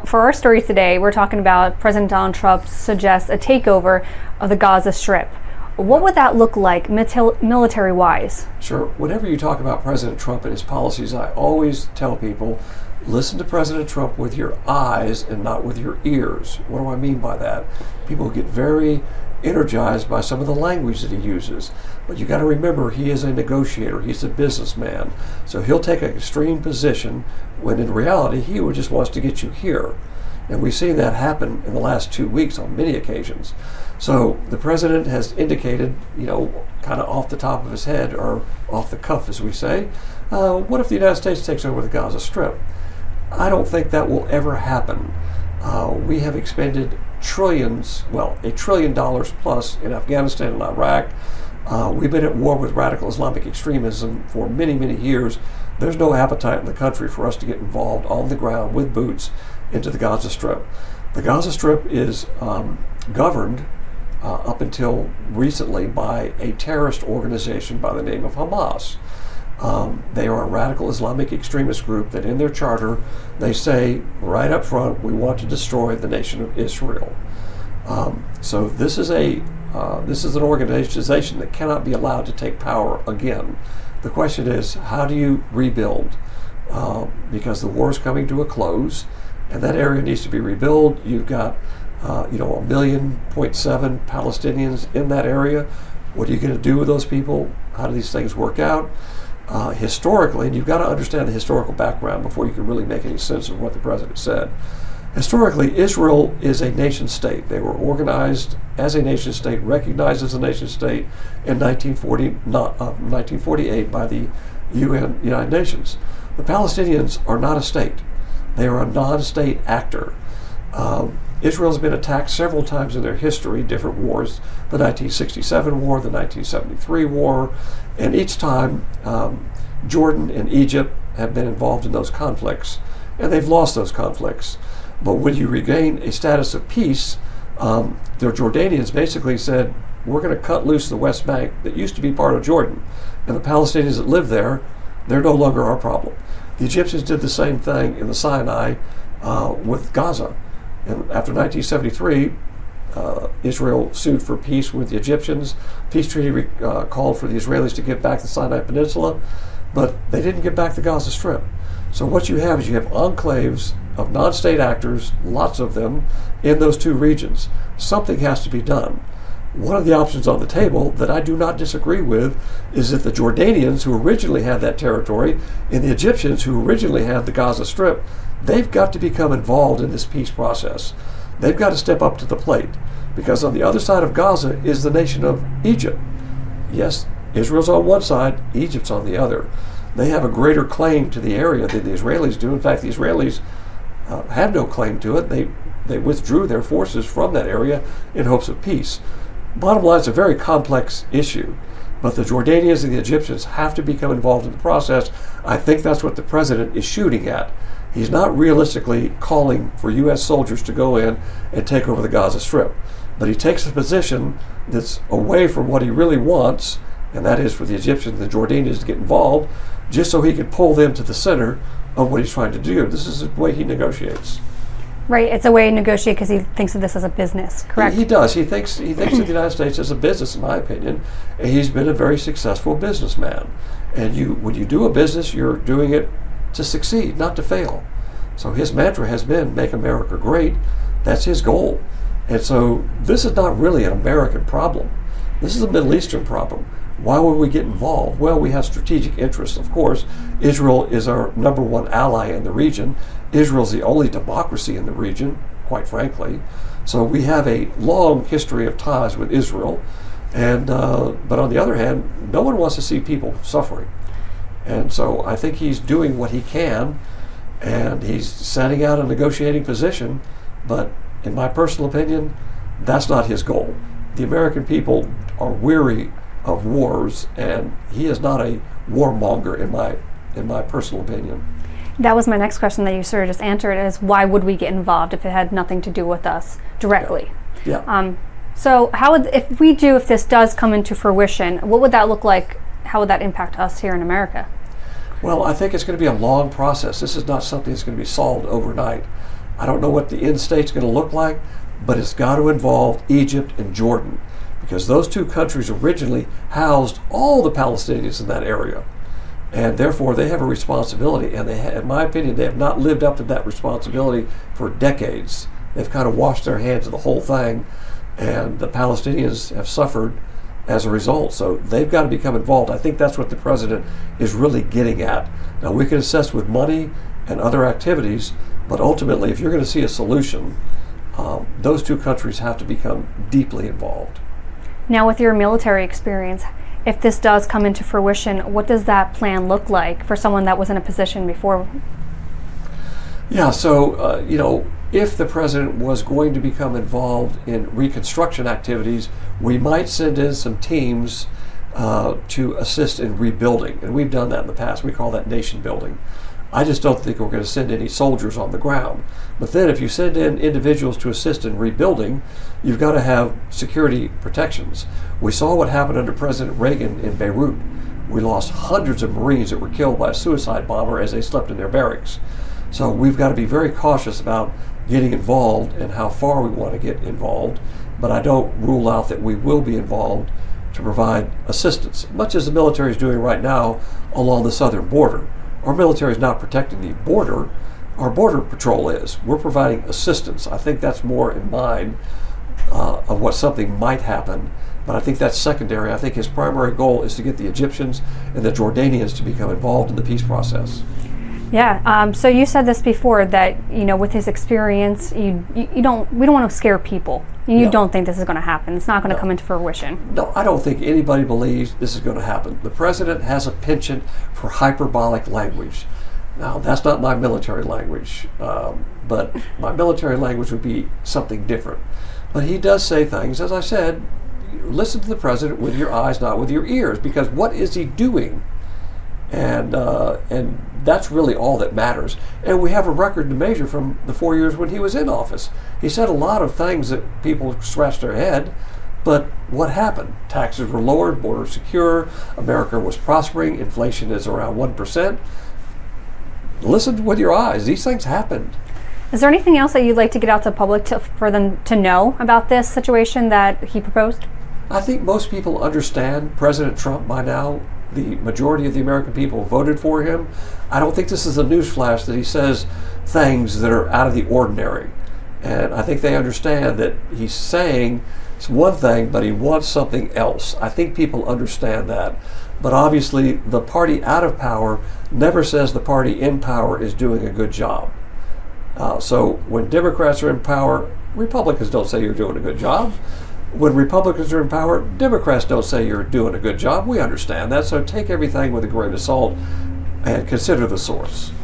for our story today, we're talking about President Donald Trump suggests a takeover of the Gaza Strip. What would that look like military-wise? Sure. Whenever you talk about President Trump and his policies, I always tell people, listen to President Trump with your eyes and not with your ears. What do I mean by that? People get very energized by some of the language that he uses. But you got to remember, he is a negotiator. He's a businessman. So he'll take an extreme position when in reality he just wants to get you here. And we've seen that happen in the last 2 weeks on many occasions. So the president has indicated, kind of off the top of his head or off the cuff, as we say, what if the United States takes over the Gaza Strip? I don't think that will ever happen. We have expended trillions, $1 trillion plus in Afghanistan and Iraq. We've been at war with radical Islamic extremism for many, many years. There's no appetite in the country for us to get involved on the ground with boots into the Gaza Strip. The Gaza Strip is governed up until recently by a terrorist organization by the name of Hamas. They are a radical Islamic extremist group that in their charter they say right up front, we want to destroy the nation of Israel. So this is an organization that cannot be allowed to take power again. The question is, how do you rebuild? Because the war is coming to a close, and that area needs to be rebuilt. You've got 1.7 million Palestinians in that area. What are you going to do with those people? How do these things work out? Historically, and you've got to understand the historical background before you can really make any sense of what the president said. Historically, Israel is a nation state. They were organized as a nation state, recognized as a nation state in 1948 by the United Nations. The Palestinians are not a state. They are a non-state actor. Israel has been attacked several times in their history, different wars, the 1967 war, the 1973 war, and each time Jordan and Egypt have been involved in those conflicts, and they've lost those conflicts. But when you regain a status of peace, the Jordanians basically said, we're going to cut loose the West Bank that used to be part of Jordan, and the Palestinians that live there, they're no longer our problem. The Egyptians did the same thing in the Sinai with Gaza. And after 1973, Israel sued for peace with the Egyptians. Peace treaty called for the Israelis to give back the Sinai Peninsula, but they didn't give back the Gaza Strip. So what you have is you have enclaves of non-state actors, lots of them, in those two regions. Something has to be done. One of the options on the table that I do not disagree with is that the Jordanians, who originally had that territory, and the Egyptians, who originally had the Gaza Strip, they've got to become involved in this peace process. They've got to step up to the plate, because on the other side of Gaza is the nation of Egypt. Yes, Israel's on one side, Egypt's on the other. They have a greater claim to the area than the Israelis do. In fact, the Israelis have no claim to it. They withdrew their forces from that area in hopes of peace. Bottom line, it's a very complex issue, but the Jordanians and the Egyptians have to become involved in the process. I think that's what the president is shooting at. He's not realistically calling for U.S. soldiers to go in and take over the Gaza Strip, but he takes a position that's away from what he really wants, and that is for the Egyptians and the Jordanians to get involved, just so he can pull them to the center of what he's trying to do. This is the way he negotiates. Right, it's a way to negotiate because he thinks of this as a business, correct? He does. He thinks of the United States as a business, in my opinion, and he's been a very successful businessman. And when you do a business, you're doing it to succeed, not to fail. So his mantra has been, make America great. That's his goal. And so this is not really an American problem. This is a Middle Eastern problem. Why would we get involved? Well, we have strategic interests, of course. Israel is our number one ally in the region. Israel's the only democracy in the region, quite frankly. So we have a long history of ties with Israel. And but on the other hand, no one wants to see people suffering. And so I think he's doing what he can, and he's setting out a negotiating position. But in my personal opinion, that's not his goal. The American people are weary of wars, and he is not a warmonger in my personal opinion. That was my next question that you sort of just answered, is why would we get involved if it had nothing to do with us directly? Yeah. So if this does come into fruition, what would that look like? How would that impact us here in America? Well, I think it's going to be a long process. This is not something that's going to be solved overnight. I don't know what the end state's going to look like, but it's got to involve Egypt and Jordan, because those two countries originally housed all the Palestinians in that area. And therefore, they have a responsibility. And in my opinion, they have not lived up to that responsibility for decades. They've kind of washed their hands of the whole thing, and the Palestinians have suffered as a result. So they've got to become involved. I think that's what the president is really getting at. Now, we can assess with money and other activities, but ultimately, if you're going to see a solution, those two countries have to become deeply involved. Now, with your military experience, if this does come into fruition, what does that plan look like for someone that was in a position before? Yeah, so, if the president was going to become involved in reconstruction activities, we might send in some teams to assist in rebuilding. And we've done that in the past. We call that nation building. I just don't think we're going to send any soldiers on the ground. But then if you send in individuals to assist in rebuilding, you've got to have security protections. We saw what happened under President Reagan in Beirut. We lost hundreds of Marines that were killed by a suicide bomber as they slept in their barracks. So we've got to be very cautious about getting involved and how far we want to get involved. But I don't rule out that we will be involved to provide assistance, much as the military is doing right now along the southern border. Our military is not protecting the border. Our border patrol is. We're providing assistance. I think that's more in mind of what something might happen, but I think that's secondary. I think his primary goal is to get the Egyptians and the Jordanians to become involved in the peace process. Yeah. So you said this before that with his experience, we don't want to scare people. You don't think this is going to happen. It's not going to come into fruition. No, I don't think anybody believes this is going to happen. The president has a penchant for hyperbolic language. Now, that's not my military language, but my military language would be something different. But he does say things, as I said, listen to the president with your eyes, not with your ears, because what is he doing? And that's really all that matters. And we have a record to measure from the 4 years when he was in office. He said a lot of things that people scratched their head, but what happened? Taxes were lowered, borders secure, America was prospering, inflation is around 1%. Listen with your eyes. These things happened. Is there anything else that you'd like to get out to the public for them to know about this situation that he proposed? I think most people understand President Trump by now. The majority of the American people voted for him. I don't think this is a newsflash that he says things that are out of the ordinary. And I think they understand that he's saying it's one thing, but he wants something else. I think people understand that. But obviously, the party out of power never says the party in power is doing a good job. So when Democrats are in power, Republicans don't say you're doing a good job. When Republicans are in power, Democrats don't say you're doing a good job. We understand that. So take everything with a grain of salt and consider the source.